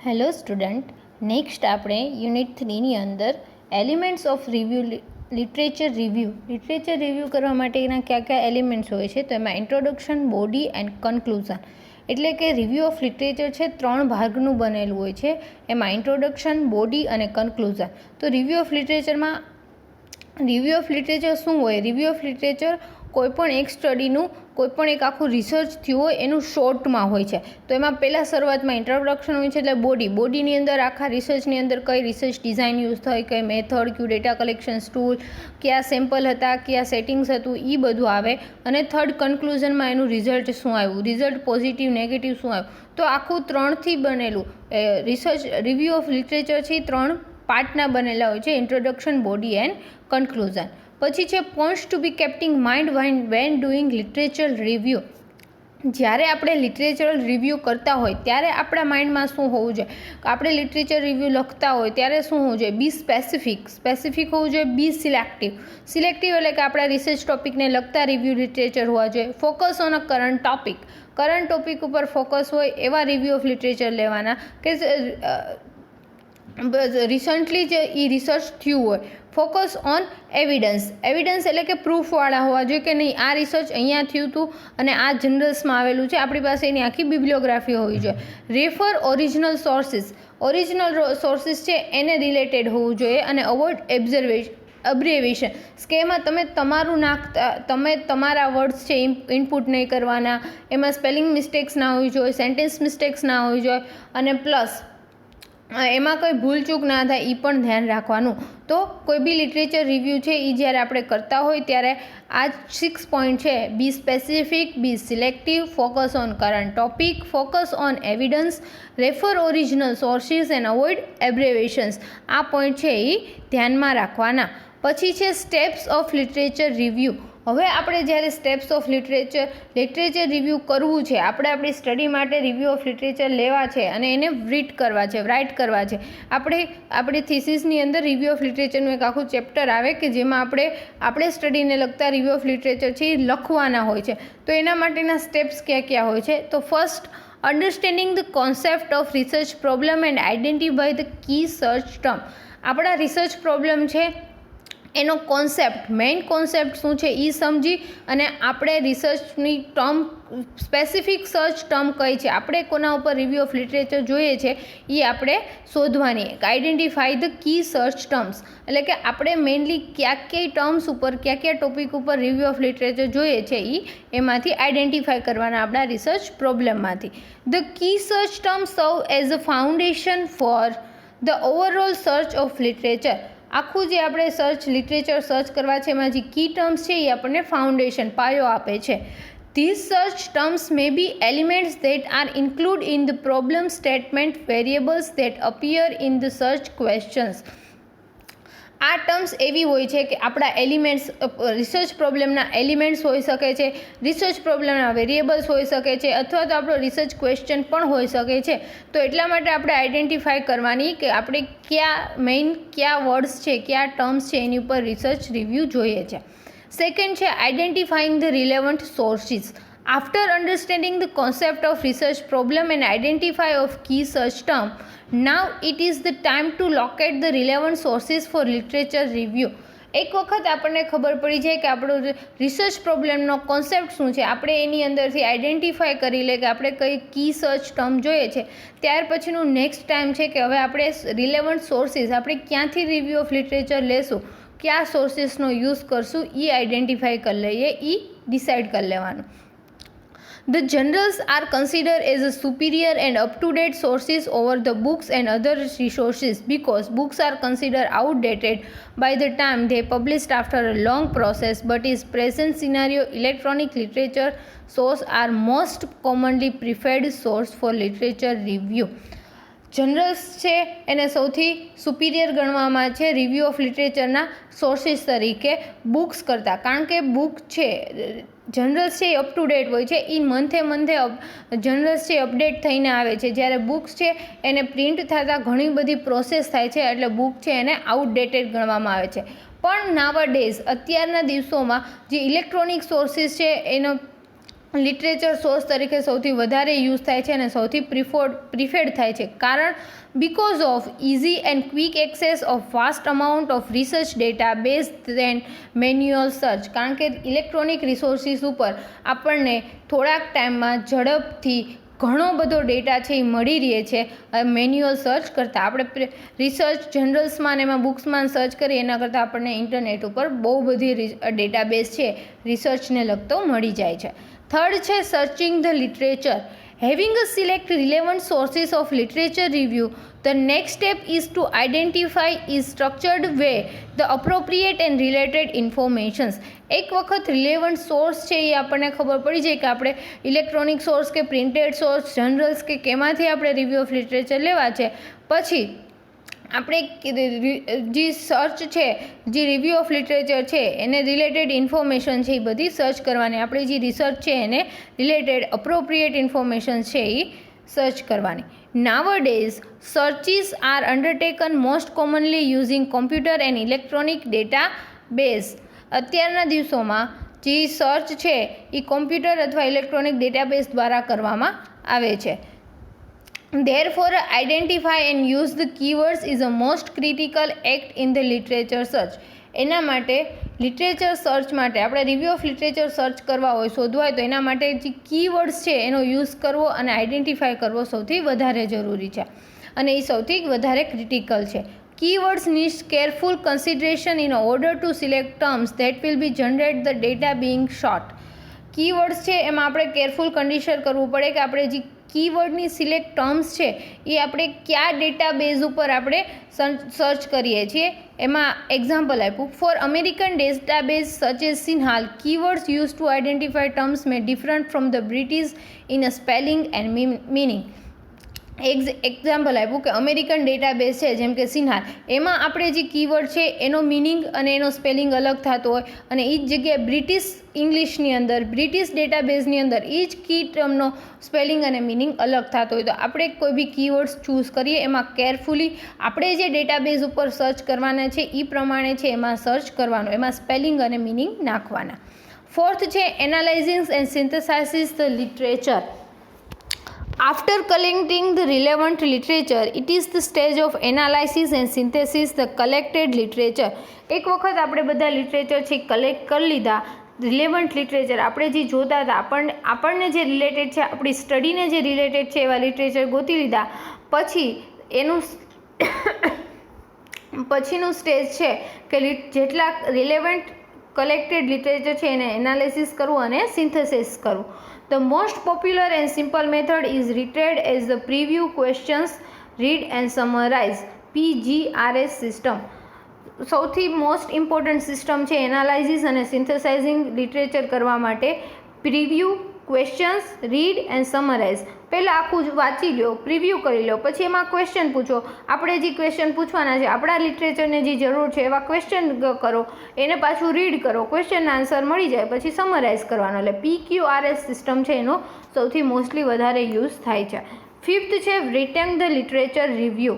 Hello student, next આપણે unit 3ની અંદર elements of literature review કરવા માટેના કયા એલિમેન્ટ્સ હોય છે તો એમાં ઇન્ટ્રોડક્શન, બોડી એન્ડ કન્ક્લુઝન એટલે કે રિવ્યૂ ઓફ લિટરેચર છે 3 ભાગનું બનેલું હોય છે. એમાં ઇન્ટ્રોડક્શન, બોડી અને કન્ક્લુઝન. તો રિવ્યૂ ઓફ લિટરેચર શું હોય? રિવ્યૂ ઓફ લિટરેચર કોઈપણ એક સ્ટડીનું કોઈપણ એક આખું રિસર્ચ થયું હોય એનું શોર્ટમાં હોય છે. તો એમાં પહેલાં શરૂઆતમાં ઇન્ટ્રોડક્શન હોય છે એટલે બોડીની અંદર આખા રિસર્ચની અંદર કઈ રિસર્ચ ડિઝાઇન યુઝ થઈ, કઈ મેથડ, કયું ડેટા કલેક્શન્સ ટૂલ, કયા સેમ્પલ હતા, કયા સેટિંગ્સ હતું, એ બધું આવે. અને થર્ડ કન્ક્લુઝનમાં એનું રિઝલ્ટ શું આવ્યું, રિઝલ્ટ પોઝિટિવ નેગેટિવ શું આવ્યું. તો આખું 3થી બનેલું રિવ્યૂ ઓફ લિટરેચર છે 3 પાર્ટના બનેલા હોય છે: ઇન્ટ્રોડક્શન, બોડી એન્ડ કન્ક્લુઝન. પછી છે points to be kept in mind when doing literature review. જ્યારે આપણે લિટરેચરલ રિવ્યૂ કરતા હોય ત્યારે આપણા માઇન્ડમાં શું હોવું જોઈએ? આપણે લિટરેચર રિવ્યૂ લખતા હોય ત્યારે શું હોવું જોઈએ? બી સ્પેસિફિક હોવું જોઈએ. બી સિલેક્ટિવ એટલે કે આપણા રિસર્ચ ટોપિકને લગતા રિવ્યૂ લિટરેચર હોવા જોઈએ. Focus on a current topic ઉપર ફોકસ હોય એવા રિવ્યૂ ઓફ લિટરેચર લેવાના કે રિસન્ટલી જે એ રિસર્ચ થયું હોય. ફોકસ ઓન એવિડન્સ એટલે કે પ્રૂફવાળા હોવા જોઈએ કે નહીં, આ રિસર્ચ અહીંયા થયું હતું અને આ જનરલ્સમાં આવેલું છે, આપણી પાસે એની આખી બિબ્લિયોગ્રાફી હોવી જોઈએ. રેફર ઓરિજિનલ સોર્સિસ છે એને રિલેટેડ હોવું જોઈએ. અને અવોઇડ અબ્રિવેશન. સ્કેમાં તમે તમારા વર્ડ્સ છે ઇનપુટ નહીં કરવાના. એમાં સ્પેલિંગ મિસ્ટેક્સ ના હોવી જોઈએ, સેન્ટેન્સ મિસ્ટેક્સ ના હોવી જોઈએ. અને પ્લસ એમાં કોઈ ભૂલચૂક ના થાય એ પણ ધ્યાન રાખવાનું. તો કોઈ બી લિટરેચર રિવ્યૂ છે એ જ્યારે આપણે કરતા હોય ત્યારે આ 6 પોઈન્ટ છે: be specific, be selective, focus on current topic, focus on evidence, refer original sources and avoid abbreviations. આ પોઈન્ટ છે એ ધ્યાનમાં રાખવાના. પછી છે સ્ટેપ્સ ઓફ લિટરેચર રિવ્યૂ. હવે આપણે જ્યારે સ્ટેપ્સ ઓફ લિટરેચર રિવ્યૂ કરવું છે, આપણી સ્ટડી માટે રિવ્યૂ ઓફ લિટરેચર લેવા છે અને એને રાઇટ કરવા છે. આપણી થીસીસની અંદર રિવ્યૂ ઓફ લિટરેચરનું એક આખું ચેપ્ટર આવે કે જેમાં આપણે સ્ટડીને લગતા રિવ્યૂ ઓફ લિટરેચર છે એ લખવાના હોય છે. તો એના માટેના સ્ટેપ્સ ક્યાં હોય છે? તો first, understanding the concept of research problem and identify the key search term. આપણા રિસર્ચ પ્રોબ્લેમ છે એનો મેઇન કોન્સેપ્ટ શું છે એ સમજી અને આપણે રિસર્ચની સ્પેસિફિક સર્ચ ટર્મ કઈ છે, આપણે કોના ઉપર રિવ્યૂ ઓફ લિટરેચર જોઈએ છે એ આપણે શોધવાની. Identify the key search terms એટલે કે આપણે મેઇનલી કયા ટર્મ્સ ઉપર કયા ટોપિક ઉપર રિવ્યૂ ઓફ લિટરેચર જોઈએ છે એમાંથી આઇડેન્ટિફાઈ કરવાના આપણા રિસર્ચ પ્રોબ્લેમમાંથી. The key search term serve as a foundation for the overall search of literature. આખું જે આપણે લિટરેચર સર્ચ કરવા છે એમાં જે કી ટર્મ્સ છે એ આપણને ફાઉન્ડેશન, પાયો આપે છે. These search terms may be elements that are include in the problem statement, variables that appear in the search questions. આ ટર્મ્સ એવી હોય છે કે આપણા એલિમેન્ટ્સ, રિસર્ચ પ્રોબ્લેમના એલિમેન્ટ્સ હોઈ શકે છે, રિસર્ચ પ્રોબ્લેમના વેરિયેબલ્સ હોઈ શકે છે, અથવા તો આપણો રિસર્ચ ક્વેશ્ચન પણ હોઈ શકે છે. તો એટલા માટે આપણે આઇડેન્ટિફાઈ કરવાની કે આપણે કયા વર્ડ્સ છે, કયા ટર્મ્સ છે એની ઉપર રિસર્ચ રિવ્યૂ જોઈએ છે. સેકન્ડ છે identifying the relevant sources. After understanding the concept of research problem and identify of key search term, now it is the time to locate the relevant sources for literature review. એક વખત આપણને ખબર પડી જાય કે આપણો research પ્રોબ્લેમનો concept શું છે, આપણે એની અંદરથી આઇડેન્ટિફાઈ કરી લે કે આપણે કઈ કી સર્ચ ટર્મ જોઈએ છે, ત્યાર પછીનું નેક્સ્ટ ટાઈમ છે કે હવે આપણે રિલેવન્ટ સોર્સિસ, આપણે ક્યાંથી રિવ્યૂ ઓફ લિટરેચર લેશું, કયા સોર્સિસનો યુઝ કરશું એ આઇડેન્ટિફાઈ કરી લઈએ, એ ડિસાઇડ કરી લેવાનું. The journals are considered as a superior and up-to-date sources over the books and other resources because books are considered outdated by the time they published after a long process, but in present scenario electronic literature sources are most commonly preferred source for literature review. જનરલ્સ છે એને સૌથી superior ગણવામાં છે review of લિટરેચરના sources તરીકે books કરતાં, કારણ કે book છે, જનરલ્સ છે એ અપ ટુ ડેટ હોય છે, એ મંથે જનરલ્સ છે અપડેટ થઈને આવે છે, જ્યારે બુક્સ છે એને પ્રિન્ટ થતાં ઘણી બધી પ્રોસેસ થાય છે એટલે બુક છે એને આઉટડેટેડ ગણવામાં આવે છે. પણ નાવડેઝ અત્યારના દિવસોમાં જે ઇલેક્ટ્રોનિક સોર્સિસ છે એનો લિટરેચર સોર્સ તરીકે સૌથી વધારે યુઝ થાય છે અને સૌથી પ્રિફર્ડ થાય છે. કારણ because of easy and quick access of vast amount of research data based than manual search. કારણ કે ઇલેક્ટ્રોનિક રિસોર્સિસ ઉપર આપણને થોડાક ટાઈમમાં ઝડપથી ઘણો બધો ડેટા છે એ મળી રહે છે મેન્યુઅલ સર્ચ કરતાં. આપણે રિસર્ચ જનરલ્સમાં ને એમાં બુક્સમાં સર્ચ કરીએ એના કરતાં આપણને ઇન્ટરનેટ ઉપર બહુ બધી ડેટાબેઝ છે રિસર્ચને લગતો મળી જાય છે. થર્ડ છે searching the literature. Having a select relevant sources of literature review, the next step is to identify in structured way the appropriate and related informations. એક વખત રિલેવન્ટ સોર્સ છે એ આપણને ખબર પડી જાય કે આપણે ઇલેક્ટ્રોનિક સોર્સ કે પ્રિન્ટેડ સોર્સ જનરલ્સ કે કેમાંથી આપણે રિવ્યૂ ઓફ લિટરેચર લેવા છે, પછી આપણે જે સર્ચ છે, જે રિવ્યૂ ઓફ લિટરેચર છે એને રિલેટેડ ઇન્ફોર્મેશન છે એ બધી સર્ચ કરવાની. આપણે જે રિસર્ચ છે એને રિલેટેડ અપ્રોપ્રિએટ ઇન્ફોર્મેશન છે એ સર્ચ કરવાની. Nowadays, searches are undertaken most commonly using computer and electronic database. અત્યારના દિવસોમાં જે સર્ચ છે એ કોમ્પ્યુટર અથવા ઇલેક્ટ્રોનિક ડેટાબેઝ દ્વારા કરવામાં આવે છે. Therefore, identify and use the keywords is a most critical act in the literature search. એના માટે લિટરેચર સર્ચ માટે આપણે રિવ્યૂ ઓફ લિટરેચર સર્ચ કરવા હોય, શોધવા હોય તો એના માટે જે કીવર્ડ્સ છે એનો યુઝ કરવો અને આઈડેન્ટિફાય કરવો સૌથી વધારે જરૂરી છે અને એ સૌથી વધારે ક્રિટિકલ છે. Keywords needs careful consideration in order to select terms that will be generate the data being sought. Keywords છે એમાં આપણે કેરફુલ કન્ડિશન કરવું પડે કે આપણે જે કીવર્ડની સિલેક્ટ ટર્મ્સ છે એ આપણે કયા ડેટાબેઝ ઉપર આપણે સર્ચ કરીએ છીએ. એમાં એક્ઝામ્પલ આપ્યું, for American database such as CINAHL, keywords use to identify terms may different from the British in a spelling and meaning. Example આપ્યું કે અમેરિકન ડેટાબેઝ છે જેમ કે સિન્હાલ, એમાં આપણે જે કીવર્ડ છે એનો મિનિંગ અને એનો સ્પેલિંગ અલગ થતો હોય અને એ જ જગ્યાએ બ્રિટિશ ઇંગ્લિશની અંદર, બ્રિટિશ ડેટાબેઝની અંદર એ જ કી ટર્મનો સ્પેલિંગ અને મિનિંગ અલગ થતો હોય. તો આપણે કોઈ બી કીવર્ડ્સ ચૂઝ કરીએ એમાં કેરફુલી આપણે જે ડેટાબેઝ ઉપર સર્ચ કરવાના છે એ પ્રમાણે છે એમાં સર્ચ કરવાનું, એમાં સ્પેલિંગ અને મિનિંગ નાખવાના. ફોર્થ છે analysing and synthesis the literature. After collecting the relevant literature, it is the stage of analysis and synthesis the collected literature. એક વખત આપણે બધા લિટરેચર છે કલેક્ટ કરી લીધા, રિલેવન્ટ લિટરેચર આપણે જે જોતા હતા, આપણને જે રિલેટેડ છે, આપણી સ્ટડીને જે રિલેટેડ છે એવા લિટરેચર ગોતી લીધા, પછી એનું પછીનું સ્ટેજ છે કે જેટલા રિલેવન્ટ કલેક્ટેડ લિટરેચર છે એને એનાલિસિસ કરવું અને સિન્થેસિસ કરવું. The most popular and simple method is treated as the preview questions, read and summarize, PGRS system. સૌથી મોસ્ટ ઇમ્પોર્ટન્ટ સિસ્ટમ છે એનાલાઇઝિસ અને સિન્થેસાઇઝિંગ લિટરેચર કરવા માટે. Preview, questions, read and summarise. પહેલાં આખું જ વાંચી લો, પ્રિવ્યૂ કરી લો, પછી એમાં ક્વેશ્ચન પૂછો. આપણે જે ક્વેશ્ચન પૂછવાના છે, આપણા લિટરેચરને જે જરૂર છે એવા ક્વેશ્ચન કરો, એને પાછું રીડ કરો, ક્વેશ્ચનના આન્સર મળી જાય, પછી સમરાઇઝ કરવાનો. એટલે PQRS સિસ્ટમ છે એનો સૌથી મોસ્ટલી વધારે યુઝ થાય છે. ફિફ્થ છે writing the literature review.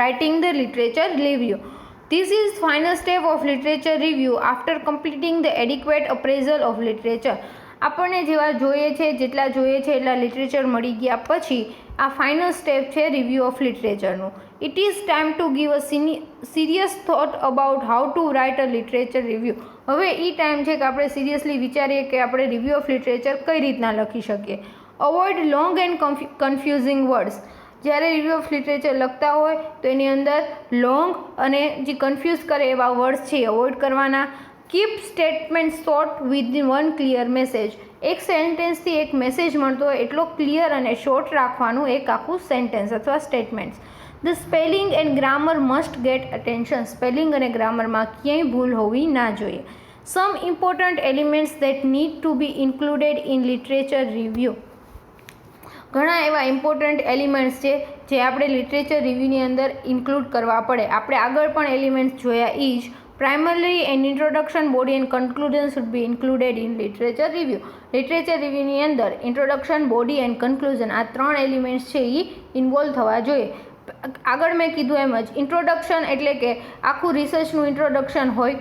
Writing the literature review. This is final step of literature review after completing the adequate appraisal of literature. આપણને જેવા જોઈએ છે, જેટલા જોઈએ છે એટલા લિટરેચર મળી ગયા પછી આ ફાઇનલ સ્ટેપ છે રિવ્યૂ ઓફ લિટરેચરનું. It is time to give a serious thought about how to write a literature review. હવે એ ટાઈમ છે કે આપણે સિરિયસલી વિચારીએ કે આપણે રિવ્યૂ ઓફ લિટરેચર કઈ રીતના લખી શકીએ. Avoid long and confusing words. જ્યારે રિવ્યૂ ઓફ લિટરેચર લખતા હોય તો એની અંદર લોંગ અને જે કન્ફ્યુઝ કરે એવા વર્ડ્સ છે એ અવોઇડ કરવાના. Keep statement short with one clear message. એક સેન્ટેન્સથી એક મેસેજ મળતો હોય એટલો ક્લિયર અને શોર્ટ રાખવાનું એક આખું સેન્ટેન્સ અથવા statements. The spelling and grammar must get attention. Spelling અને ગ્રામરમાં ક્યાંય ભૂલ હોવી ના જોઈએ. Some important elements that need to be included in literature review. ઘણા એવા ઇમ્પોર્ટન્ટ એલિમેન્ટ્સ છે જે આપણે લિટરેચર રિવ્યૂની અંદર ઇન્ક્લુડ કરવા પડે. આપણે આગળ પણ એલિમેન્ટ્સ જોયા એ જ. Primary and introduction, body and conclusion should be included in literature review. Literature રિવ્યૂની અંદર ઇન્ટ્રોડક્શન, બોડી એન્ડ કન્ક્લુઝન આ 3 એલિમેન્ટ્સ છે એ ઇન્વોલ્વ થવા જોઈએ. આગળ મેં કીધું એમ જ ઇન્ટ્રોડક્શન એટલે કે આખું રિસર્ચનું ઇન્ટ્રોડક્શન હોય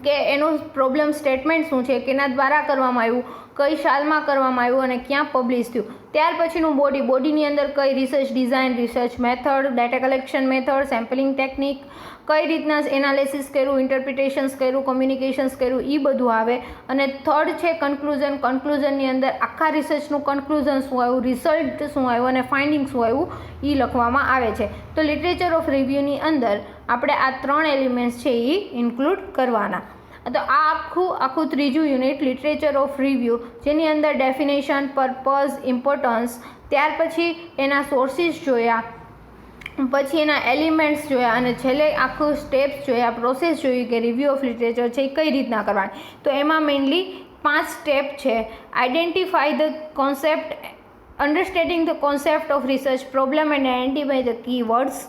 કે એનું પ્રોબ્લેમ સ્ટેટમેન્ટ શું છે, કેના દ્વારા કરવામાં આવ્યું, કઈ સાલમાં કરવામાં આવ્યું અને ક્યાં પબ્લિશ થયું. ત્યાર પછીનું બોડીની અંદર કઈ research design, research method, data collection method, sampling technique, કઈ રીતના એનાલિસિસ કર્યું, ઇન્ટરપ્રિટેશન્સ કર્યું, કોમ્યુનિકેશન્સ કર્યું, એ બધું આવે. અને થર્ડ છે કન્ક્લુઝનની અંદર આખા રિસર્ચનું કન્ક્લુઝન શું આવ્યું, રિઝલ્ટ શું આવ્યું અને ફાઇન્ડિંગ શું આવ્યું એ લખવામાં આવે છે. તો લિટરેચર ઓફ રિવ્યૂની અંદર આપણે આ 3 એલિમેન્ટ્સ છે એ ઇન્ક્લુડ કરવાના. તો આ આખું ત્રીજું યુનિટ લિટરેચર ઓફ રિવ્યૂ, જેની અંદર ડેફિનેશન, પર્પઝ, ઇમ્પોર્ટન્સ, ત્યાર પછી એના સોર્સિસ જોયા, પછી એના એલિમેન્ટ્સ જોયા અને છેલ્લે આખું સ્ટેપ્સ જોયા, પ્રોસેસ જોઈ કે રિવ્યૂ ઓફ લિટરેચર છે એ કઈ રીતના કરવાની. તો એમાં મેઇનલી 5 સ્ટેપ છે. Identify the concept, understanding the concept of research problem and identify the key words,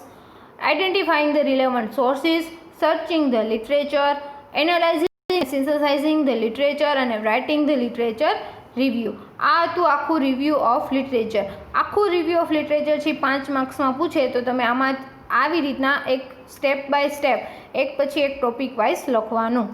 identifying the relevant sources, searching the literature, analysing synthesising the literature અને રાઇટિંગ ધ લિટરેચર રિવ્યૂ. આ હતું આખું review of literature. આખું review of literature છે 5 માર્ક્સમાં પૂછે તો તમે આમાં આવી રીતના એક સ્ટેપ બાય સ્ટેપ એક પછી એક ટોપિક વાઇઝ લખવાનું.